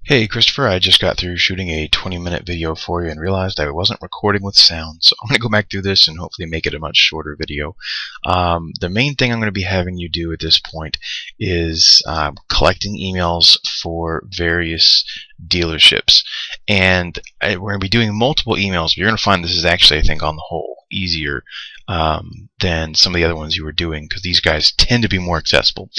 Hey Christopher, I just got through shooting a 20-minute video for you and realized I wasn't recording with sound, so I'm going to go back through this and hopefully make it a much shorter video. The main thing I'm going to be having you do at this point is collecting emails for various dealerships, and we're going to be doing multiple emails, but you're going to find this is actually, I think, on the whole, easier than some of the other ones you were doing, because these guys tend to be more accessible.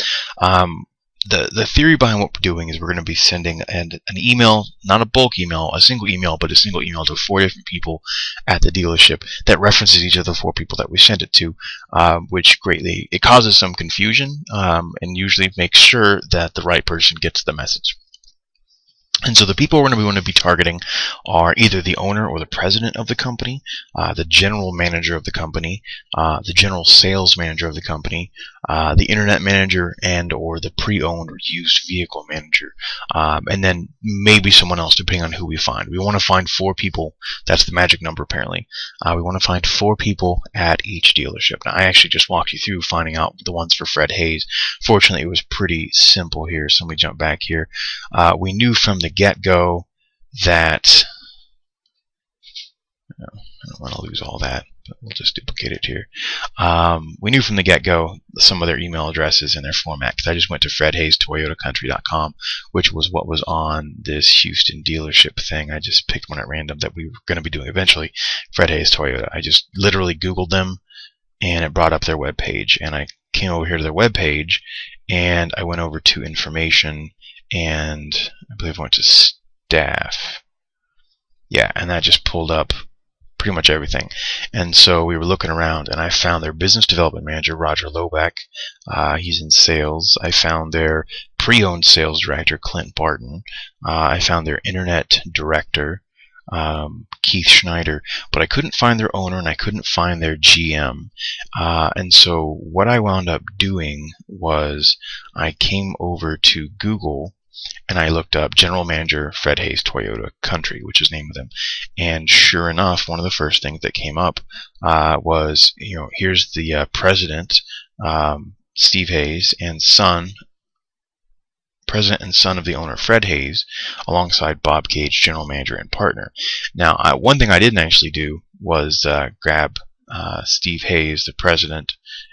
The theory behind what we're doing is we're going to be sending an email, not a bulk email, a single email, but a single email to 4 different people at the dealership that references each of the 4 people that we sent it to, which greatly, it causes some confusion and usually makes sure that the right person gets the message. And so the people we're going to be targeting are either the owner or the president of the company, the general manager of the company, the general sales manager of the company, the internet manager, and or the pre-owned or used vehicle manager, and then maybe someone else depending on who we find. We want to find 4 people. That's the magic number apparently. We want to find 4 people at each dealership. Now I actually just walked you through finding out the ones for Fred Hayes. Fortunately it was pretty simple here, so let me jump back here. We knew from the get-go that I don't want to lose all that, but we'll just duplicate it here. We knew from the get-go some of their email addresses and their format, because I just went to fredhaystoyotacountry.com, which was what was on this Houston dealership thing. I just picked one at random that we were going to be doing eventually, Fred Hayes Toyota. I just literally Googled them and it brought up their web page, and I came over here to their web page and I went over to information, and I believe I went to staff. Yeah, and that just pulled up pretty much everything. And so we were looking around and I found their business development manager, Roger Loback. He's in sales. I found their pre-owned sales director, Clint Barton. I found their internet director, Keith Schneider, but I couldn't find their owner and I couldn't find their GM. And so what I wound up doing was I came over to Google and I looked up General Manager Fred Hayes Toyota Country, which is the name of them. And sure enough, one of the first things that came up was, here's the president, Steve Hayes, and son, president and son of the owner, Fred Hayes, alongside Bob Gage, general manager and partner. Now, one thing I didn't actually do was grab Steve Hayes, the president,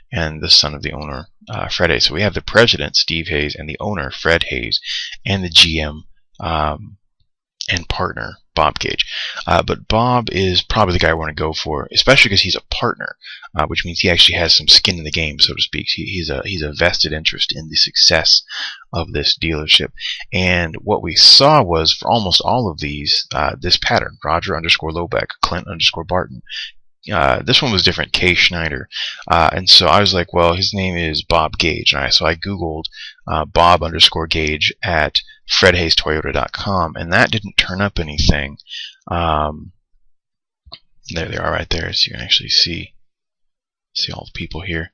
and the son of the owner, Fred Hayes. So we have the president, Steve Hayes, and the owner, Fred Hayes, and the GM and partner, Bob Gage. But Bob is probably the guy I want to go for, especially because he's a partner, which means he actually has some skin in the game, so to speak. He's a vested interest in the success of this dealership. And what we saw was, for almost all of these, this pattern, Roger _ Loback, Clint _ Barton. This one was different, K. Schneider. And so I was like, well, his name is Bob Gage. So I Googled Bob _ Gage at fredhaystoyota.com, and that didn't turn up anything. There they are right there, so you can actually see all the people here.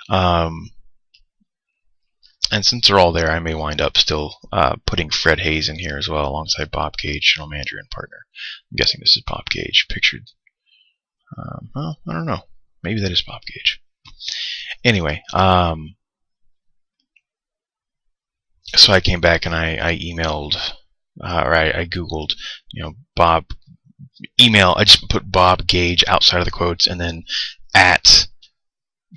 And since they're all there, I may wind up still putting Fred Hayes in here as well, alongside Bob Gage, general manager and partner. I'm guessing this is Bob Gage, pictured. Well, I don't know. Maybe that is Bob Gage. Anyway, so I came back and I emailed, or I Googled, Bob email. I just put Bob Gage outside of the quotes and then at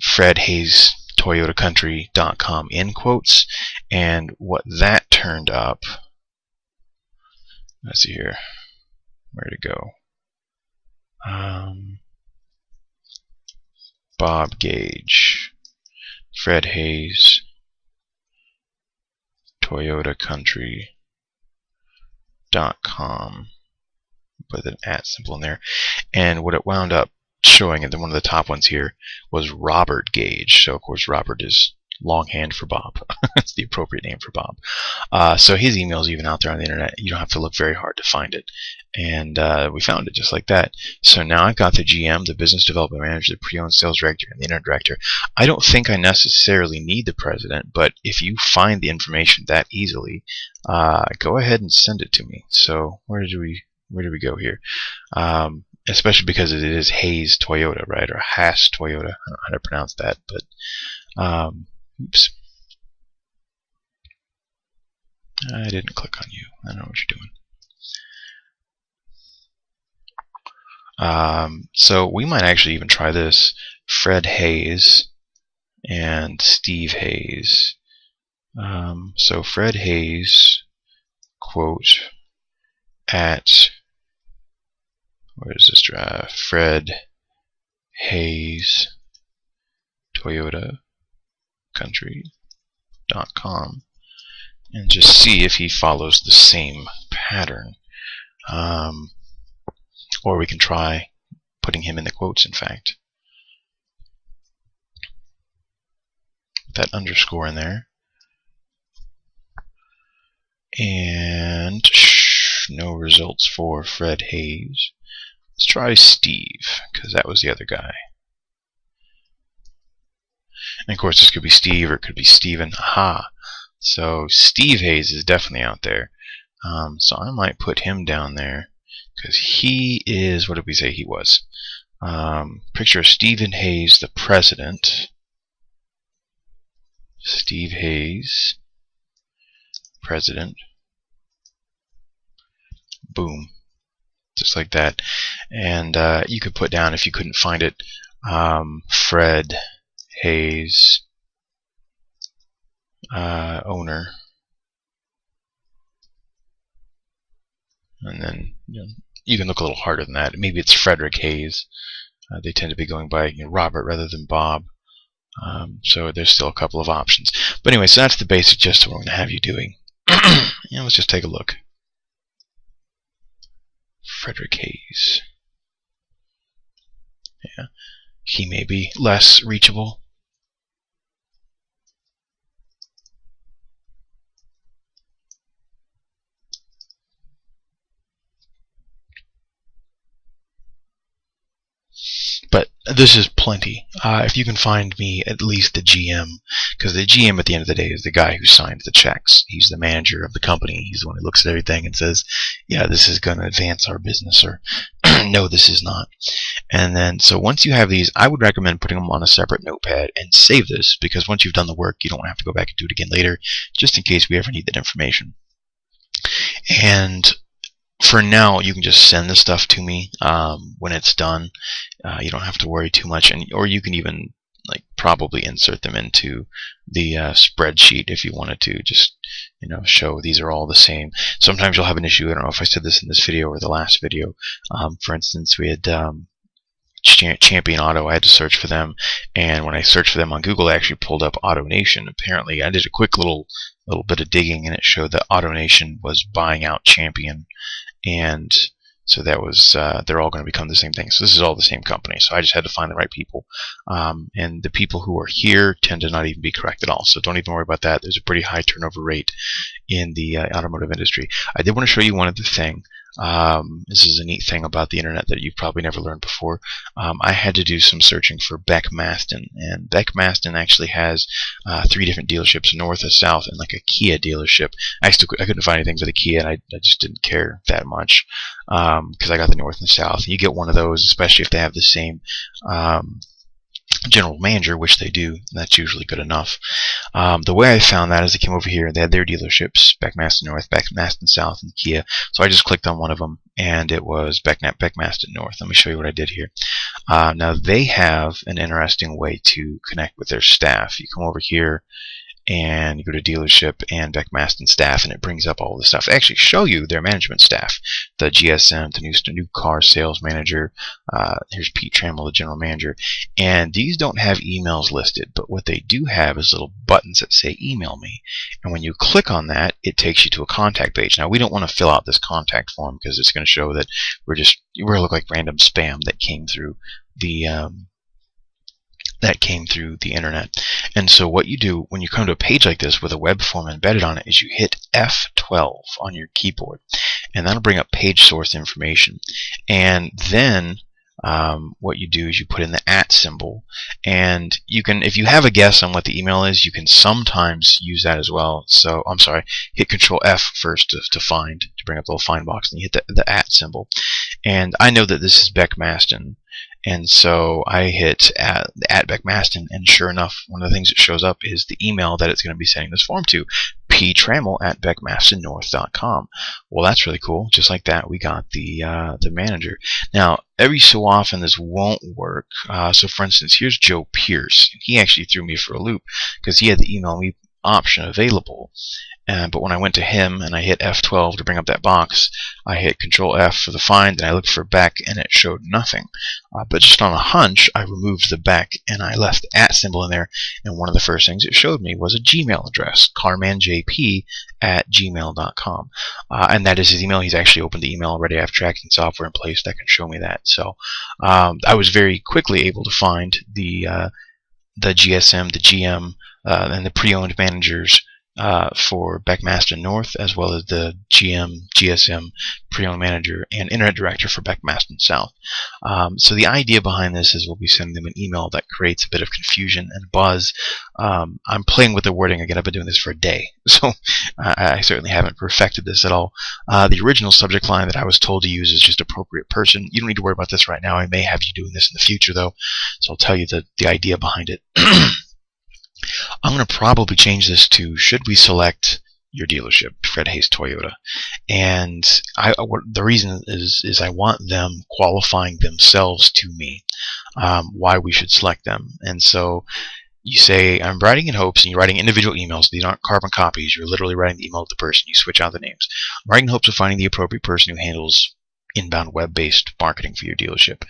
fredhaystoyotacountry.com in quotes. And what that turned up, let's see here, where to go? Bob Gage, Fred Hayes, ToyotaCountry.com, with an @ symbol in there. And what it wound up showing, and then one of the top ones here, was Robert Gage. So of course Robert is longhand for Bob. That's the appropriate name for Bob. So his email is even out there on the internet. You don't have to look very hard to find it. And we found it just like that. So now I've got the GM, the business development manager, the pre-owned sales director, and the internet director. I don't think I necessarily need the president, but if you find the information that easily, go ahead and send it to me. So where do we go here? Especially because it is Hayes Toyota, right? Or Haas Toyota. I don't know how to pronounce that, but oops. I didn't click on you. I don't know what you're doing. So we might actually even try this. Fred Hayes and Steve Hayes. So Fred Hayes, quote, at, where is this drive? Fred Hayes Toyota Country.com, and just see if he follows the same pattern. Or we can try putting him in the quotes, in fact. That underscore in there. And no results for Fred Hayes. Let's try Steve, because that was the other guy. And of course this could be Steve or it could be Steven. Aha! So Steve Hayes is definitely out there. So I might put him down there, because he is, what did we say he was? Picture of Stephen Hayes, the president. Steve Hayes, president. Boom. Just like that. And you could put down, if you couldn't find it, Fred Hayes, owner. And then you can look a little harder than that. Maybe it's Frederick Hayes. They tend to be going by Robert rather than Bob. So there's still a couple of options. But anyway, so that's the basic gist of what we're going to have you doing. Let's just take a look. Frederick Hayes. Yeah, he may be less reachable. But this is plenty. If you can find me at least the GM, because the GM at the end of the day is the guy who signs the checks. He's the manager of the company. He's the one who looks at everything and says, yeah, this is going to advance our business, or no, this is not. And then, so once you have these, I would recommend putting them on a separate notepad and save this, because once you've done the work, you don't have to go back and do it again later, just in case we ever need that information. And for now, you can just send the stuff to me when it's done. You don't have to worry too much, or you can even probably insert them into the spreadsheet if you wanted to. Just show these are all the same. Sometimes you'll have an issue. I don't know if I said this in this video or the last video. For instance, we had Champion Auto. I had to search for them, and when I searched for them on Google, I actually pulled up AutoNation. Apparently, I did a quick little bit of digging, and it showed that AutoNation was buying out Champion, and so that was they're all going to become the same thing. So this is all the same company. So I just had to find the right people, and the people who are here tend to not even be correct at all. So don't even worry about that. There's a pretty high turnover rate in the automotive industry. I did want to show you one other thing. This is a neat thing about the internet that you've probably never learned before. I had to do some searching for Beck Maston, and Beck Maston actually has 3 different dealerships, north, a south, and a Kia dealership. I couldn't find anything for the Kia, and I just didn't care that much because I got the north and south. You get one of those, especially if they have the same general manager, which they do. That's usually good enough. The way I found that is I came over here, they had their dealerships, Beck Maston North, Beck Maston South, and Kia. So I just clicked on one of them, and it was Beck Maston North. Let me show you what I did here. Now they have an interesting way to connect with their staff. You come over here and you go to dealership and Beck Maston staff, and it brings up all the stuff. They actually show you their management staff, the GSM, the new car sales manager. Here's Pete Trammell, the general manager. And these don't have emails listed, but what they do have is little buttons that say email me. And when you click on that, it takes you to a contact page. Now we don't want to fill out this contact form because it's going to show that we're going to look like random spam that came through the internet. And so what you do when you come to a page like this with a web form embedded on it is you hit F12 on your keyboard, and that'll bring up page source information. And then what you do is you put in the @ symbol, and you can, if you have a guess on what the email is, you can sometimes use that as well. So I'm sorry, hit Control F first to bring up the little find box, and you hit the @ symbol. And I know that this is Beck Maston, and so I hit @ Beck Maston, and sure enough, one of the things that shows up is the email that it's going to be sending this form to, Trammell at beckmastonnorth.com. Well, that's really cool. Just like that, we got the manager. Now, every so often this won't work. So, for instance, here's Joe Pierce. He actually threw me for a loop because he had the email me option available. But when I went to him and I hit F12 to bring up that box, I hit Control F for the find, and I looked for Beck, and it showed nothing. But just on a hunch, I removed the Beck, and I left the @ symbol in there, and one of the first things it showed me was a Gmail address, carmanjp@gmail.com. And that is his email. He's actually opened the email already. I have tracking software in place that can show me that. So I was very quickly able to find the GSM, the GM, and the pre-owned managers for Beck Maston North, as well as the GM, GSM, pre-owned manager, and internet director for Beck Maston South. So the idea behind this is we'll be sending them an email that creates a bit of confusion and buzz. I'm playing with the wording again. I've been doing this for a day, so I certainly haven't perfected this at all. The original subject line that I was told to use is just appropriate person. You don't need to worry about this right now. I may have you doing this in the future, though, so I'll tell you the idea behind it. I'm going to probably change this to, should we select your dealership, Fred Hayes Toyota? And the reason is I want them qualifying themselves to me, why we should select them. And so you say, I'm writing in hopes, and you're writing individual emails. These aren't carbon copies. You're literally writing the email of the person. You switch out the names. I'm writing in hopes of finding the appropriate person who handles inbound web-based marketing for your dealership.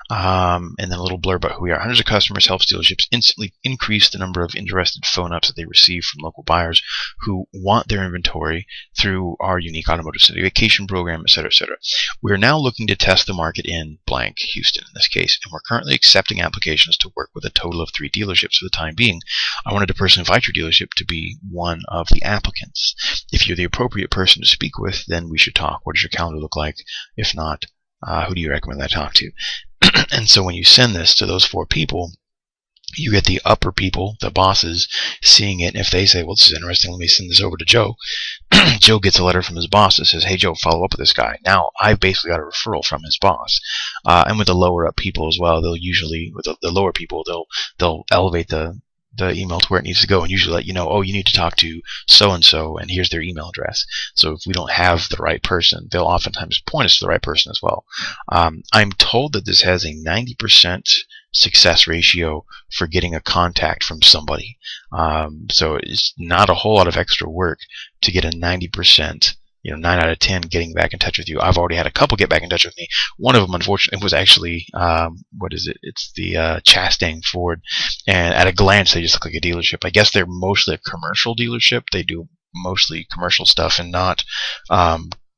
And then a little blurb about who we are. Hundreds of customers helps dealerships instantly increase the number of interested phone ups that they receive from local buyers who want their inventory through our unique automotive certification program, etc., etc. We're now looking to test the market in blank, Houston in this case, and we're currently accepting applications to work with a total of 3 dealerships for the time being. I wanted to personally invite your dealership to be one of the applicants. If you're the appropriate person to speak with, then we should talk. What does your calendar look like? If not, who do you recommend I talk to? And so when you send this to those 4 people, you get the upper people, the bosses, seeing it. And if they say, well, this is interesting, let me send this over to Joe, Joe gets a letter from his boss that says, hey, Joe, follow up with this guy. Now, I've basically got a referral from his boss. And with the lower up people as well, they'll usually, with the lower people, they'll elevate the email to where it needs to go, and usually let you know, oh, you need to talk to so-and-so, and here's their email address. So if we don't have the right person, they'll oftentimes point us to the right person as well. I'm told that this has a 90% success ratio for getting a contact from somebody. So it's not a whole lot of extra work to get a 90%, 9 out of 10 getting back in touch with you. I've already had a couple get back in touch with me. One of them, unfortunately, was actually, what is it? It's the Chastang Ford. And at a glance, they just look like a dealership. I guess they're mostly a commercial dealership. They do mostly commercial stuff and not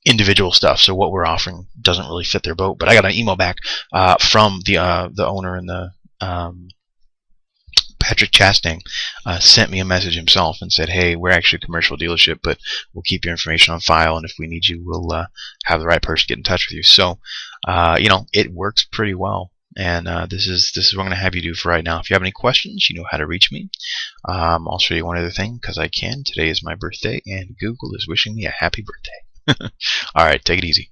individual stuff. So what we're offering doesn't really fit their boat. But I got an email back from the owner and the Patrick Chastang sent me a message himself and said, hey, we're actually a commercial dealership, but we'll keep your information on file, and if we need you, we'll have the right person get in touch with you. So, it works pretty well, and this is what I'm going to have you do for right now. If you have any questions, you know how to reach me. I'll show you one other thing, because I can. Today is my birthday, and Google is wishing me a happy birthday. All right, take it easy.